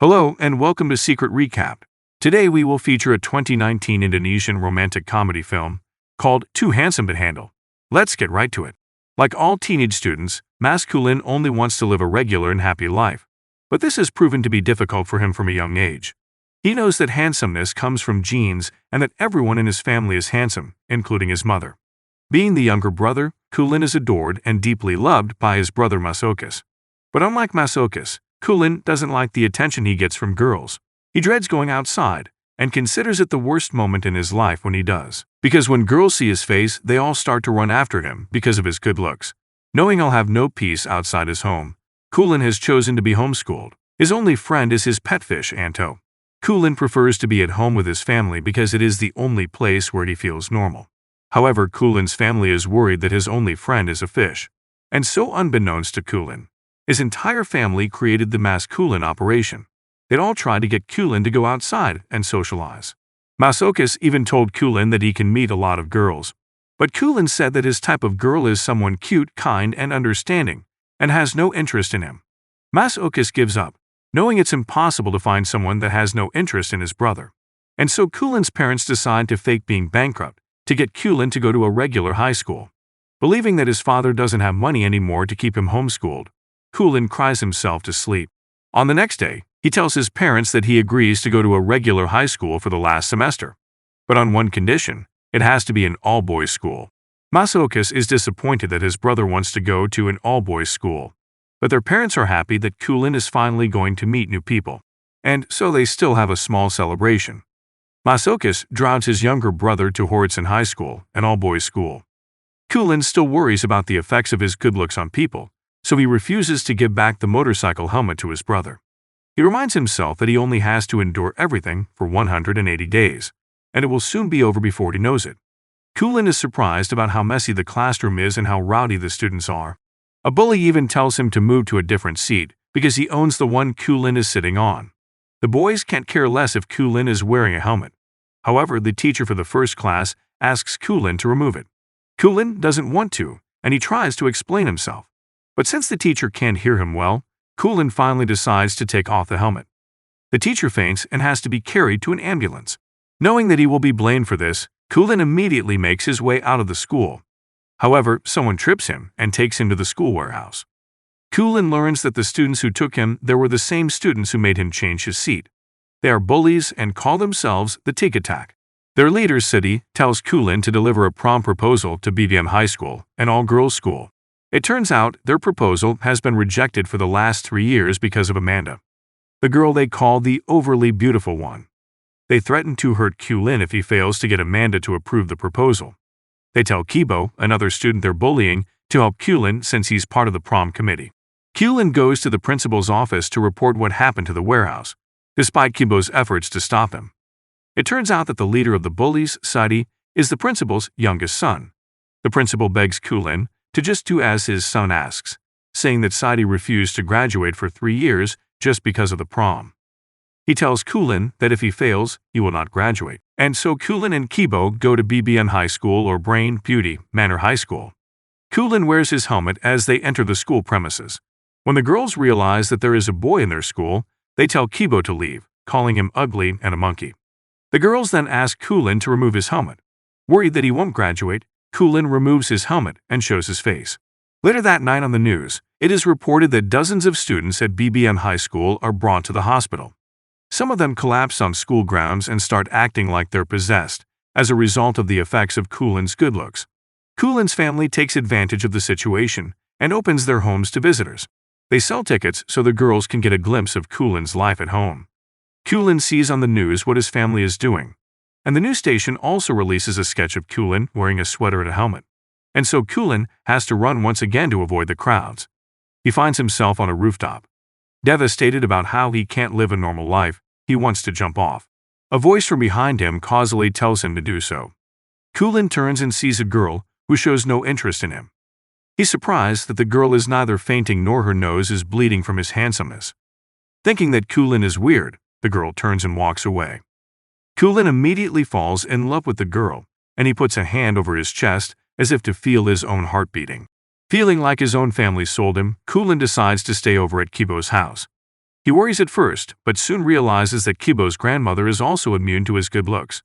Hello and welcome to Secret Recap. Today we will feature a 2019 Indonesian romantic comedy film called Too Handsome to Handle. Let's get right to it. Like all teenage students, Mas Kulin only wants to live a regular and happy life. But this has proven to be difficult for him from a young age. He knows that handsomeness comes from genes and that everyone in his family is handsome, including his mother. Being the younger brother, Kulin is adored and deeply loved by his brother Masokis. But unlike Masokis, Kulin doesn't like the attention he gets from girls. He dreads going outside and considers it the worst moment in his life when he does. Because when girls see his face, they all start to run after him because of his good looks. Knowing he'll have no peace outside his home, Kulin has chosen to be homeschooled. His only friend is his pet fish, Anto. Kulin prefers to be at home with his family because it is the only place where he feels normal. However, Kulin's family is worried that his only friend is a fish. And so unbeknownst to Kulin, his entire family created the Mas Kulin operation. They'd all try to get Kulin to go outside and socialize. Masokis even told Kulin that he can meet a lot of girls. But Kulin said that his type of girl is someone cute, kind, and understanding, and has no interest in him. Masokis gives up, knowing it's impossible to find someone that has no interest in his brother. And so Kulin's parents decide to fake being bankrupt to get Kulin to go to a regular high school. Believing that his father doesn't have money anymore to keep him homeschooled, Kulin cries himself to sleep. On the next day, he tells his parents that he agrees to go to a regular high school for the last semester. But on one condition, it has to be an all-boys school. Masokis is disappointed that his brother wants to go to an all-boys school. But their parents are happy that Kulin is finally going to meet new people. And so they still have a small celebration. Masokis drives his younger brother to Horitson High School, an all-boys school. Kulin still worries about the effects of his good looks on people, so he refuses to give back the motorcycle helmet to his brother. He reminds himself that he only has to endure everything for 180 days, and it will soon be over before he knows it. Kulin is surprised about how messy the classroom is and how rowdy the students are. A bully even tells him to move to a different seat because he owns the one Kulin is sitting on. The boys can't care less if Kulin is wearing a helmet. However, the teacher for the first class asks Kulin to remove it. Kulin doesn't want to, and he tries to explain himself. But since the teacher can't hear him well, Kulin finally decides to take off the helmet. The teacher faints and has to be carried to an ambulance. Knowing that he will be blamed for this, Kulin immediately makes his way out of the school. However, someone trips him and takes him to the school warehouse. Kulin learns that the students who took him there were the same students who made him change his seat. They are bullies and call themselves the Tig Attack. Their leader, Sidi, tells Kulin to deliver a prom proposal to BBM High School, an all-girls school. It turns out their proposal has been rejected for the last 3 years because of Amanda, the girl they call the overly beautiful one. They threaten to hurt Kulin if he fails to get Amanda to approve the proposal. They tell Kibo, another student they're bullying, to help Kulin since he's part of the prom committee. Kulin goes to the principal's office to report what happened to the warehouse, despite Kibo's efforts to stop him. It turns out that the leader of the bullies, Sadi, is the principal's youngest son. The principal begs Kulin to just do as his son asks, saying that Sadi refused to graduate for 3 years just because of the prom. He tells Kulin that if he fails, he will not graduate. And so Kulin and Kibo go to BBM High School or Brain Beauty Manor High School. Kulin wears his helmet as they enter the school premises. When the girls realize that there is a boy in their school, they tell Kibo to leave, calling him ugly and a monkey. The girls then ask Kulin to remove his helmet. Worried that he won't graduate, Kulin removes his helmet and shows his face. Later that night on the news, it is reported that dozens of students at BBM High School are brought to the hospital. Some of them collapse on school grounds and start acting like they're possessed as a result of the effects of Kulin's good looks. Kulin's family takes advantage of the situation and opens their homes to visitors. They sell tickets so the girls can get a glimpse of Kulin's life at home. Kulin sees on the news what his family is doing, and the news station also releases a sketch of Kulin wearing a sweater and a helmet. And so Kulin has to run once again to avoid the crowds. He finds himself on a rooftop. Devastated about how he can't live a normal life, he wants to jump off. A voice from behind him causally tells him to do so. Kulin turns and sees a girl who shows no interest in him. He's surprised that the girl is neither fainting nor her nose is bleeding from his handsomeness. Thinking that Kulin is weird, the girl turns and walks away. Kulin immediately falls in love with the girl, and he puts a hand over his chest as if to feel his own heart beating. Feeling like his own family sold him, Kulin decides to stay over at Kibo's house. He worries at first, but soon realizes that Kibo's grandmother is also immune to his good looks.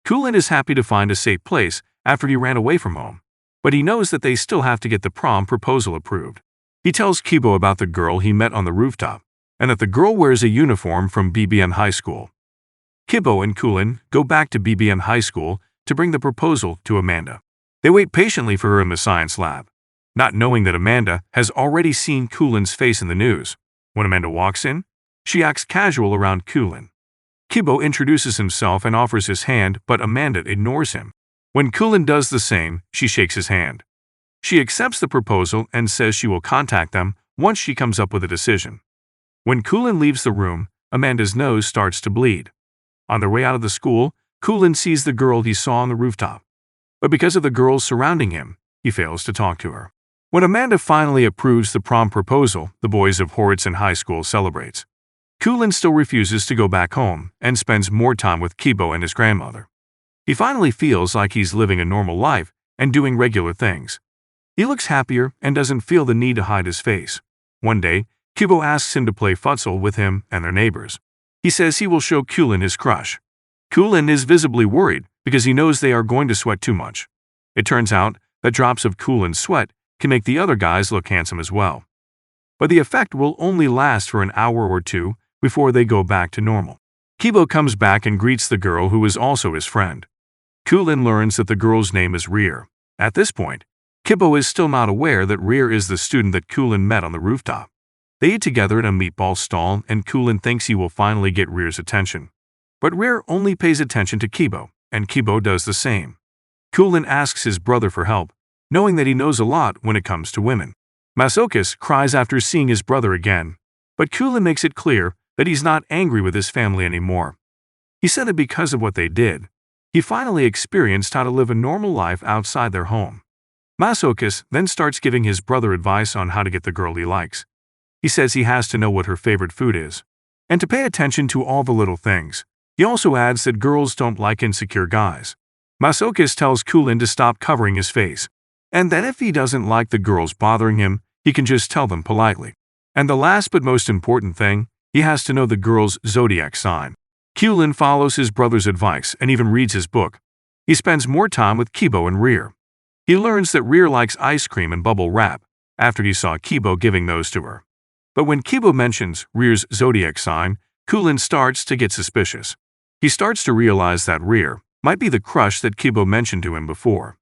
Kulin is happy to find a safe place after he ran away from home, but he knows that they still have to get the prom proposal approved. He tells Kibo about the girl he met on the rooftop, and that the girl wears a uniform from BBM High School. Kibo and Kulin go back to BBM High School to bring the proposal to Amanda. They wait patiently for her in the science lab, not knowing that Amanda has already seen Kulin's face in the news. When Amanda walks in, she acts casual around Kulin. Kibo introduces himself and offers his hand, but Amanda ignores him. When Kulin does the same, she shakes his hand. She accepts the proposal and says she will contact them once she comes up with a decision. When Kulin leaves the room, Amanda's nose starts to bleed. On their way out of the school, Kulin sees the girl he saw on the rooftop. But because of the girls surrounding him, he fails to talk to her. When Amanda finally approves the prom proposal, the boys of Horitson High School celebrates. Kulin still refuses to go back home and spends more time with Kibo and his grandmother. He finally feels like he's living a normal life and doing regular things. He looks happier and doesn't feel the need to hide his face. One day, Kibo asks him to play futsal with him and their neighbors. He says he will show Kulin his crush. Kulin is visibly worried because he knows they are going to sweat too much. It turns out that drops of Kulin's sweat can make the other guys look handsome as well. But the effect will only last for an hour or two before they go back to normal. Kibo comes back and greets the girl who is also his friend. Kulin learns that the girl's name is Rear. At this point, Kibo is still not aware that Rear is the student that Kulin met on the rooftop. They eat together at a meatball stall, and Kulin thinks he will finally get Rear's attention. But Rear only pays attention to Kibo, and Kibo does the same. Kulin asks his brother for help, knowing that he knows a lot when it comes to women. Masokis cries after seeing his brother again, but Kulin makes it clear that he's not angry with his family anymore. He said that because of what they did, he finally experienced how to live a normal life outside their home. Masokis then starts giving his brother advice on how to get the girl he likes. He says he has to know what her favorite food is, and to pay attention to all the little things. He also adds that girls don't like insecure guys. Masokis tells Kulin to stop covering his face, and that if he doesn't like the girls bothering him, he can just tell them politely. And the last but most important thing, he has to know the girl's zodiac sign. Kulin follows his brother's advice and even reads his book. He spends more time with Kibo and Rear. He learns that Rear likes ice cream and bubble wrap after he saw Kibo giving those to her. But when Kibo mentions Rear's zodiac sign, Kulin starts to get suspicious. He starts to realize that Rear might be the crush that Kibo mentioned to him before.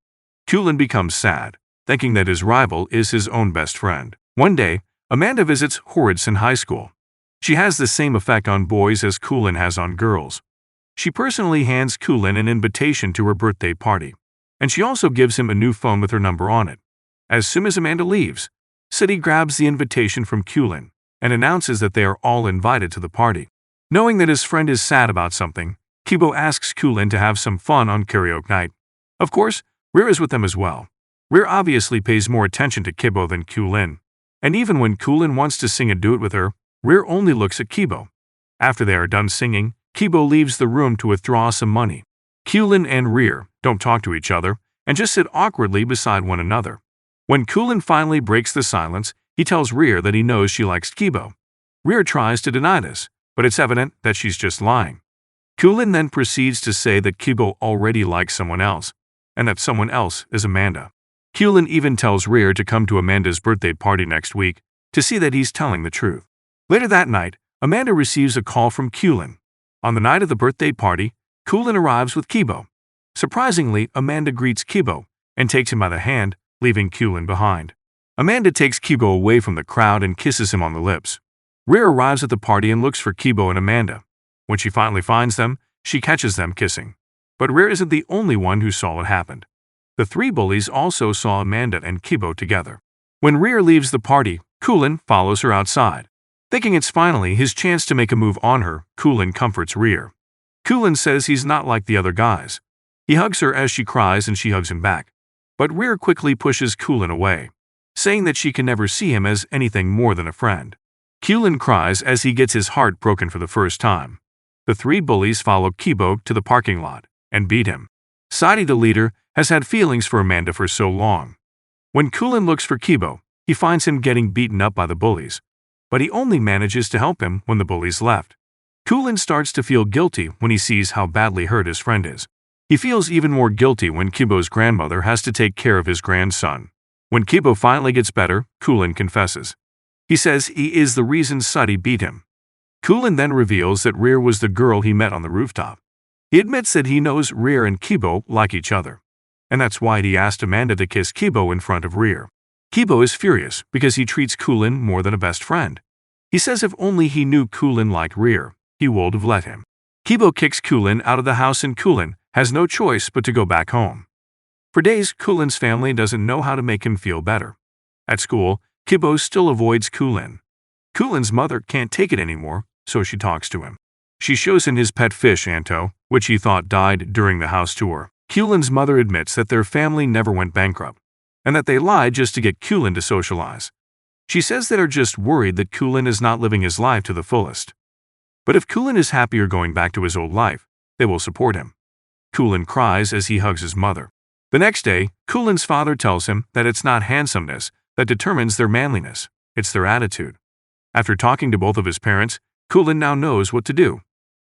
Kulin becomes sad, thinking that his rival is his own best friend. One day, Amanda visits Horitson High School. She has the same effect on boys as Kulin has on girls. She personally hands Kulin an invitation to her birthday party, and she also gives him a new phone with her number on it. As soon as Amanda leaves, City grabs the invitation from Kulin and announces that they are all invited to the party. Knowing that his friend is sad about something, Kibo asks Kulin to have some fun on karaoke night. Of course, Rear is with them as well. Rear obviously pays more attention to Kibo than Kulin, and even when Kulin wants to sing a duet with her, Rear only looks at Kibo. After they are done singing, Kibo leaves the room to withdraw some money. Kulin and Rear don't talk to each other and just sit awkwardly beside one another. When Kulin finally breaks the silence, he tells Rear that he knows she likes Kibo. Rear tries to deny this, but it's evident that she's just lying. Kulin then proceeds to say that Kibo already likes someone else, and that someone else is Amanda. Kulin even tells Rear to come to Amanda's birthday party next week to see that he's telling the truth. Later that night, Amanda receives a call from Kulin. On the night of the birthday party, Kulin arrives with Kibo. Surprisingly, Amanda greets Kibo and takes him by the hand, leaving Kulin behind. Amanda takes Kibo away from the crowd and kisses him on the lips. Rear arrives at the party and looks for Kibo and Amanda. When she finally finds them, she catches them kissing. But Rear isn't the only one who saw what happened. The three bullies also saw Amanda and Kibo together. When Rear leaves the party, Kulin follows her outside. Thinking it's finally his chance to make a move on her, Kulin comforts Rear. Kulin says he's not like the other guys. He hugs her as she cries and she hugs him back. But Rear quickly pushes Kulin away, saying that she can never see him as anything more than a friend. Kulin cries as he gets his heart broken for the first time. The three bullies follow Kibo to the parking lot and beat him. Sadi, the leader, has had feelings for Amanda for so long. When Kulin looks for Kibo, he finds him getting beaten up by the bullies. but he only manages to help him when the bullies left. Kulin starts to feel guilty when he sees how badly hurt his friend is. He feels even more guilty when Kibo's grandmother has to take care of his grandson. When Kibo finally gets better, Kulin confesses. He says he is the reason Suddy beat him. Kulin then reveals that Rear was the girl he met on the rooftop. He admits that he knows Rear and Kibo like each other, and that's why he asked Amanda to kiss Kibo in front of Rear. Kibo is furious because he treats Kulin more than a best friend. He says if only he knew Kulin liked Rear, he would have let him. Kibo kicks Kulin out of the house and Kulin has no choice but to go back home. For days, Kulin's family doesn't know how to make him feel better. At school, Kibo still avoids Kulin. Kulin's mother can't take it anymore, so she talks to him. She shows him his pet fish, Anto, which he thought died during the house tour. Kulin's mother admits that their family never went bankrupt, and that they lied just to get Kulin to socialize. She says they are just worried that Kulin is not living his life to the fullest. But if Kulin is happier going back to his old life, they will support him. Kulin cries as he hugs his mother. The next day, Kulin's father tells him that it's not handsomeness that determines their manliness, it's their attitude. After talking to both of his parents, Kulin now knows what to do.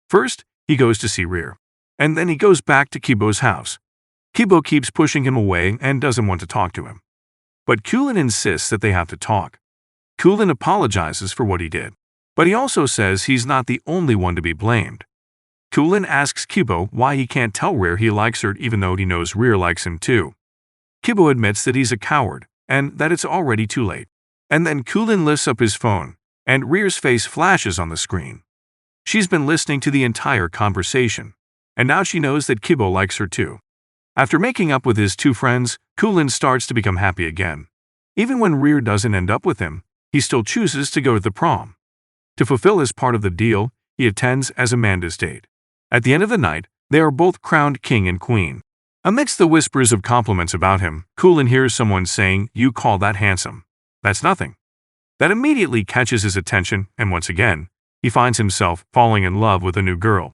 First, he goes to see Rear, and then he goes back to Kibo's house. Kibo keeps pushing him away and doesn't want to talk to him. But Kulin insists that they have to talk. Kulin apologizes for what he did, but he also says he's not the only one to be blamed. Kulin asks Kibo why he can't tell Rear he likes her even though he knows Rear likes him too. Kibo admits that he's a coward and that it's already too late. And then Kulin lifts up his phone, and Rear's face flashes on the screen. She's been listening to the entire conversation, and now she knows that Kibo likes her too. After making up with his two friends, Kulin starts to become happy again. Even when Rear doesn't end up with him, he still chooses to go to the prom. To fulfill his part of the deal, he attends as Amanda's date. At the end of the night, they are both crowned king and queen. Amidst the whispers of compliments about him, Kulin hears someone saying, "You call that handsome? That's nothing." That immediately catches his attention, and once again, he finds himself falling in love with a new girl.